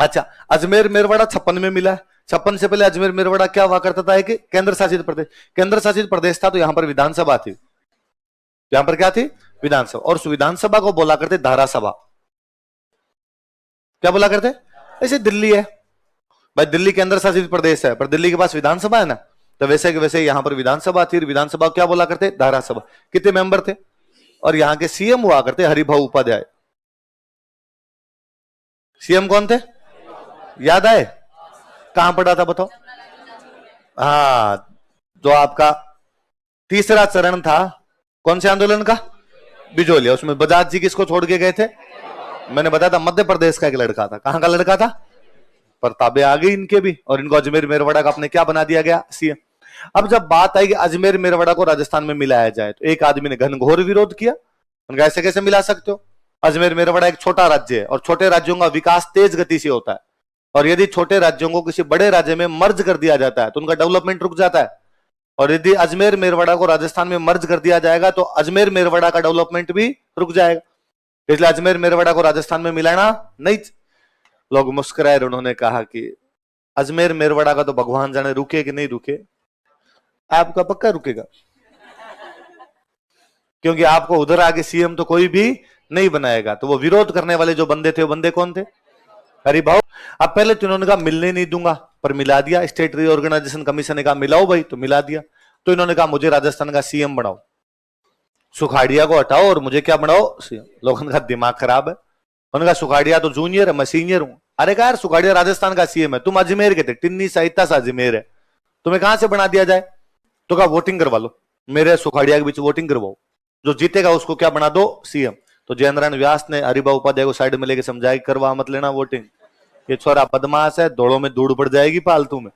अच्छा, अजमेर मेरवाड़ा 56 में मिला है। 56 से पहले अजमेर मेरवाड़ा क्या हुआ करता था कि केंद्र शासित प्रदेश। केंद्र शासित प्रदेश था तो यहां पर विधानसभा थी। यहां पर क्या थी? विधानसभा। और उस विधानसभा को बोला करते धारासभा। क्या बोला करते? ऐसे दिल्ली है भाई, दिल्ली केंद्र शासित प्रदेश है पर दिल्ली के पास विधानसभा है ना, तो वैसे के वैसे यहां पर विधानसभा थी। विधानसभा क्या बोला करते? धारासभा। कितने मेंबर थे? और यहां के सीएम हुआ करते हरिभाऊ उपाध्याय। सीएम कौन थे? याद आए? कहां पढ़ा था बताओ? हाँ, जो आपका तीसरा चरण था कौन से आंदोलन का? बिजोलिया। उसमें बजाज जी किसको छोड़ के गए थे? मैंने बताया था मध्य प्रदेश का एक लड़का था। कहां का लड़का था? प्रतापे आ गई इनके भी, और इनको अजमेर मेरवाड़ा का अपने क्या बना दिया गया? सीएम। अब जब बात आई कि अजमेर मेरवाड़ा को राजस्थान में मिलाया जाए तो एक आदमी ने घनघोर विरोध किया। उनका ऐसे कैसे मिला सकते हो? अजमेर मेरवाड़ा एक छोटा राज्य है और छोटे राज्यों का विकास तेज गति से होता है, और यदि छोटे राज्यों को किसी बड़े राज्य में मर्ज कर दिया जाता है तो उनका डेवलपमेंट रुक जाता है। और यदि अजमेर मेरवाड़ा को राजस्थान में मर्ज कर दिया जाएगा तो अजमेर मेरवाड़ा का डेवलपमेंट भी रुक जाएगा। इसलिए अजमेर मेरवाड़ा को राजस्थान में मिलाना नहीं। लोग मुस्कुराए, उन्होंने कहा कि अजमेर मेरवाड़ा का तो भगवान जाने रुके कि नहीं रुके। आपका पक्का रुकेगा, क्योंकि आपको उधर आगे सीएम तो कोई भी नहीं बनाएगा। तो वो विरोध करने वाले जो बंदे थे वो बंदे कौन थे? हरिभाऊ। अब पहले तो इन्होंने कहा मिलने नहीं दूंगा, पर मिला दिया। स्टेट रीऑर्गेनाइजेशन कमीशन ने कहा मिलाओ भाई, तो मिला दिया। तो इन्होंने कहा मुझे राजस्थान का सीएम बनाओ, सुखाड़िया को हटाओ और मुझे क्या बनाओ? सीएम। लोगों का दिमाग खराब है। उन्होंने कहा सुखाड़िया तो जूनियर है, मैं सीनियर हूं। अरे कहा यार, सुखाड़िया राजस्थान का सीएम है, तुम अजमेर के थे, टिन्नी साहित्या सा अजमेर है, तुम्हें कहां से बना दिया जाए? तो कहा वोटिंग करवा लो, मेरे सुखाड़िया के बीच वोटिंग करवाओ, जो जीतेगा उसको क्या बना दो? सीएम। तो जयेंद्र व्यास ने हरिभाऊ उपाध्याय को साइड में लेके समझाया करवा मत लेना वोटिंग, ये छोरा बदमाश है, दौड़ों में धूड़ पड़ जाएगी फालतू में।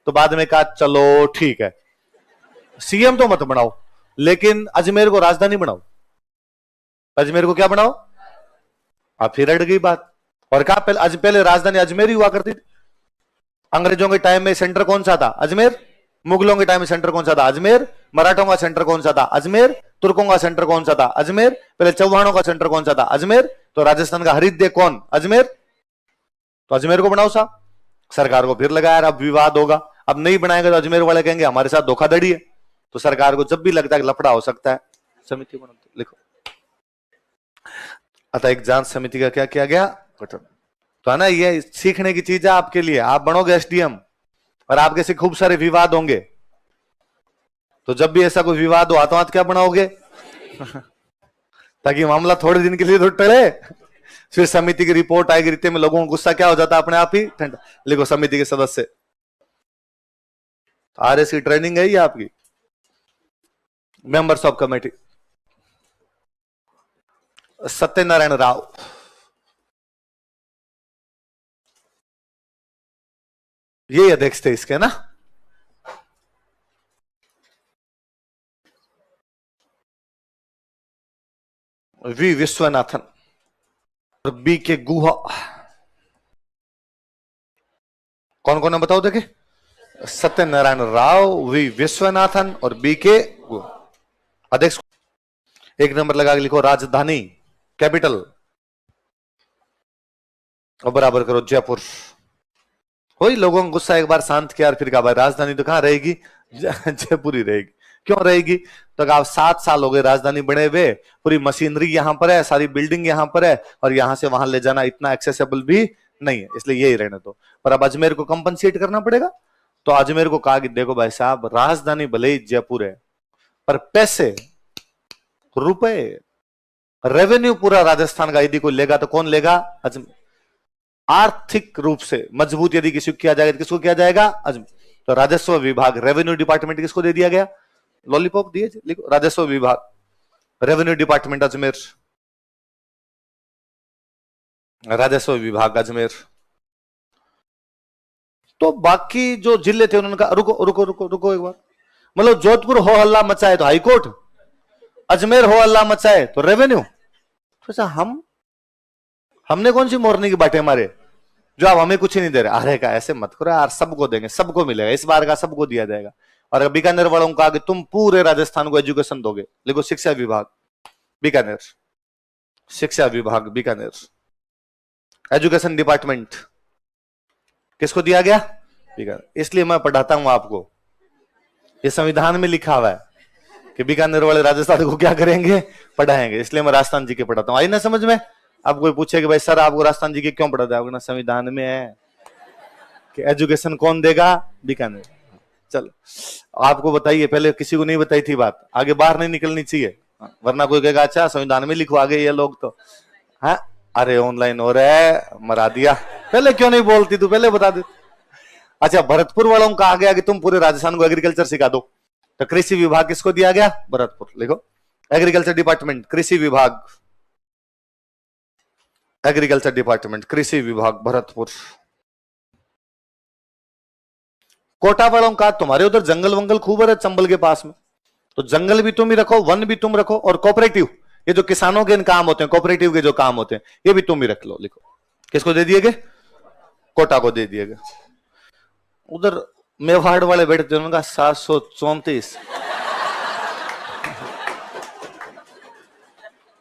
तो बाद में कहा चलो ठीक है, सीएम तो मत बनाओ लेकिन अजमेर को राजधानी बनाओ। अजमेर को क्या बनाओ? अब फिर अड़ गई बात। और कहा पहले राजधानी अजमेर ही हुआ करती थी। अंग्रेजों के टाइम में सेंटर कौन सा था? अजमेर। मुगलों के टाइम में सेंटर कौन सा था? अजमेर। मराठों का सेंटर कौन सा था? अजमेर। तुर्कों का सेंटर कौन सा था? अजमेर। पहले चौहानों का सेंटर कौन सा था? अजमेर। तो राजस्थान का हरिद्य कौन? अजमेर। तो अजमेर को बनाओ साहब। सरकार को फिर लगाया, अब विवाद होगा, अब नहीं बनाएंगे तो अजमेर वाले कहेंगे हमारे साथ धोखाधड़ी है। तो सरकार को जब भी लगता है कि लफड़ा हो सकता है, समिति बनाते। लिखो, अतः एक जांच समिति का क्या किया गया? गठन। तो है ना, ये सीखने की चीज है आपके लिए। आप बनोगे एसडीएम और आपके से खूब सारे विवाद होंगे, तो जब भी ऐसा कोई विवाद हो हाथों हाथ क्या बनाओगे? ताकि मामला थोड़े दिन के लिए तो टले, फिर समिति की रिपोर्ट आएगी, रिश्ते में लोगों को गुस्सा क्या हो जाता है अपने आप ही ठंडा। लिखो, समिति के सदस्य। आरएस की ट्रेनिंग है ये आपकी। Members of committee, Satyanarayan Rao, ये अध्यक्ष थे इसके ना। वी विश्वनाथन और बी के गुहा। कौन कौन है बताओ देखे? सत्यनारायण राव, वी विश्वनाथन और बी के गुहा अध्यक्ष। एक नंबर लगा के लिखो राजधानी, कैपिटल, और बराबर करो जयपुर। वही लोगों का गुस्सा एक बार शांत किया और फिर कहा भाई राजधानी तो कहां रहेगी? जयपुर ही रहेगी। क्यों रहेगी? तो कहा 7 साल हो गए राजधानी बने हुए, पूरी मशीनरी यहां पर है, सारी बिल्डिंग यहां पर है, और यहां से वहां ले जाना इतना एक्सेसिबल भी नहीं है, इसलिए यही रहने दो। पर अब अजमेर को कंपनसेट करना पड़ेगा। तो अजमेर को कहा कि देखो भाई साहब, राजधानी भले ही जयपुर है, पर पैसे, रुपए, रेवेन्यू पूरा राजस्थान का यदि कोई लेगा तो कौन लेगा? अजमेर। आर्थिक रूप से मजबूत यदि किसी को किया जाएगा तो किसको किया जाएगा? अजमेर। तो राजस्व विभाग, रेवेन्यू डिपार्टमेंट किसको दे दिया गया? लॉलीपॉप दिए। लिखो, राजस्व विभाग, रेवेन्यू डिपार्टमेंट अजमेर, राजस्व विभाग अजमेर। तो बाकी जो जिले थे उन्होंने कहा रुको रुको रुको रुको एक बार, मतलब जोधपुर हो हल्ला मचाए तो हाईकोर्ट, अजमेर हो हल्ला मचाए तो रेवेन्यू। तो हमने कौन सी मोरनी की बातें मारे जो आप हमें कुछ नहीं दे रहे? अरे का ऐसे मत करो यार, सबको देंगे, सबको मिलेगा, इस बार का सबको दिया जाएगा। और बीकानेर वालों को आगे तुम पूरे राजस्थान को एजुकेशन दोगे। लिखो, शिक्षा विभाग बीकानेर, शिक्षा विभाग बीकानेर, एजुकेशन डिपार्टमेंट किसको दिया गया? बीकानेर। इसलिए मैं पढ़ाता हूं आपको, ये संविधान में लिखा हुआ है कि बीकानेर वाले राजस्थान को क्या करेंगे? पढ़ाएंगे। इसलिए मैं राजस्थान जी के पढ़ाता हूं। आई ना समझ में? अब कोई पूछे कि भाई सर आपको राजस्थान जी के क्यों पढ़ाते हैं? संविधान में है कि एजुकेशन कौन देगा? बीकानेर। चलो आपको बताइए, पहले किसी को नहीं बताई थी बात, आगे बाहर नहीं निकलनी चाहिए, वरना कोई कहेगा अच्छा संविधान में लिखवा गए ये लोग तो। हाँ अरे ऑनलाइन हो रहा है, मरा दिया। पहले क्यों नहीं बोलती तू? पहले बता दे। अच्छा भरतपुर वालों का आ गया कि तुम पूरे राजस्थान को एग्रीकल्चर सिखा दो, तो कृषि विभाग किसको दिया गया? भरतपुर। लिखो एग्रीकल्चर डिपार्टमेंट, कृषि विभाग, एग्रीकल्चर डिपार्टमेंट, कृषि विभाग भरतपुर। कोटा वालों का तुम्हारे उधर जंगल वंगल खूब है चंबल के पास में, तो जंगल भी तुम ही रखो, वन भी तुम रखो, और कोऑपरेटिव, ये जो किसानों के काम होते हैं, कोऑपरेटिव के जो काम होते हैं, ये भी तुम ही रख लो। लिखो किसको दे दिए गए? कोटा को दे दिए गए। उधर मेवाड़ वाले बैठे थे, उनका 734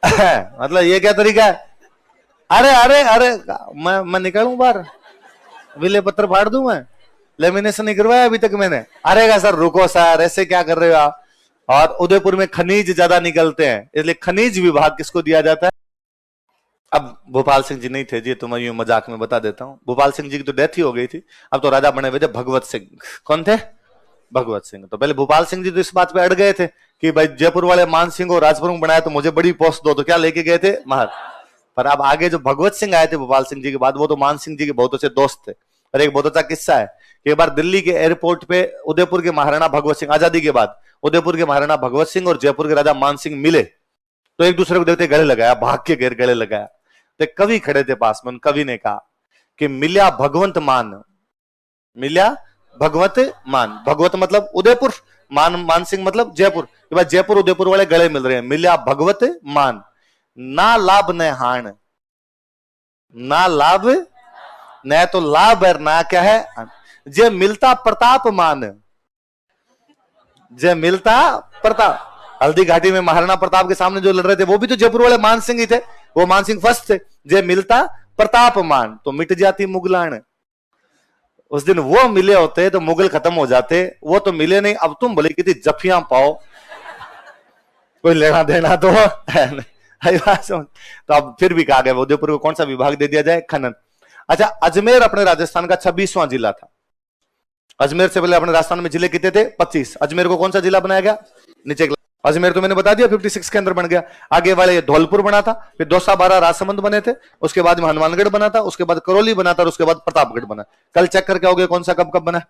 मतलब ये क्या तरीका है? अरे अरे अरे मैं निकालूं बाहर, विले पत्र फाड़ दूं मैं? लेमिनेशन नहीं करवाया अभी तक मैंने। अरे सर रुको सर, ऐसे क्या कर रहे हो आप? और उदयपुर में खनिज ज्यादा निकलते हैं, इसलिए खनिज विभाग किसको दिया जाता है? अब भोपाल सिंह जी नहीं थे जी, तो मैं यूं मजाक में बता देता हूं, भोपाल सिंह जी की तो डेथ ही हो गई थी, अब तो राजा बने हुए थे भगवत सिंह। कौन थे? भगवत सिंह। तो पहले भोपाल सिंह जी तो इस बात पे अड़ गए थे कि भाई जयपुर वाले मान सिंह को राजप्रमुख बनाया तो मुझे बड़ी पोस्ट दो, तो क्या लेके गए थे? महल। पर अब आगे जो भगवत सिंह आए थे भोपाल सिंह जी के बाद, वो तो मान सिंह जी के बहुत अच्छे दोस्त थे। और एक बहुत अच्छा किस्सा है, एक बार दिल्ली के एयरपोर्ट पे उदयपुर के महाराणा भगवत सिंह, आजादी के बाद उदयपुर के महाराणा भगवत सिंह और जयपुर के राजा मान सिंह मिले, तो एक दूसरे को देखते गले लगाया, भाग के घेर गले लगाया। तो कवि खड़े थे पास में, उन कवि ने कहा कि मिल्या भगवंत मान, मिल्या भगवत मान, भगवत मतलब उदयपुर, मान सिंह मतलब जयपुर, जयपुर उदयपुर वाले गले मिल रहे हैं, मिल्या भगवत मान, ना लाभ न हान, ना लाभ न तो लाभ है ना क्या है, जे मिलता प्रताप मान, जे मिलता प्रताप। हल्दी घाटी में महाराणा प्रताप के सामने जो लड़ रहे थे वो भी तो जयपुर वाले मान सिंह ही थे, वो मान सिंह फर्स्ट थे। जे मिलता प्रताप मान, तो मिट जाती मुगलान। उस दिन वो मिले होते तो मुगल खत्म हो जाते, वो तो मिले नहीं। अब तुम भले कितनी जफियां पाओ, कोई लेना देना तो है नहीं। तो अब फिर भी कहा गया उदयपुर को कौन सा विभाग दे दिया जाए? खनन। अच्छा अजमेर अपने राजस्थान का 26वां जिला था। अजमेर से पहले अपने राजस्थान में जिले कितने थे? 25। अजमेर को कौन सा जिला बनाया गया? नीचे अजमेर तो मैंने बता दिया 56 के अंदर बन गया। आगे वाले धौलपुर बना था, फिर दौसा 12 राजसमंद बने थे, उसके बाद में हनुमानगढ़ बना था, उसके बाद करौली बना था, और उसके बाद प्रतापगढ़ बना। कल चेक करके आओगे कौन सा कब कब बना।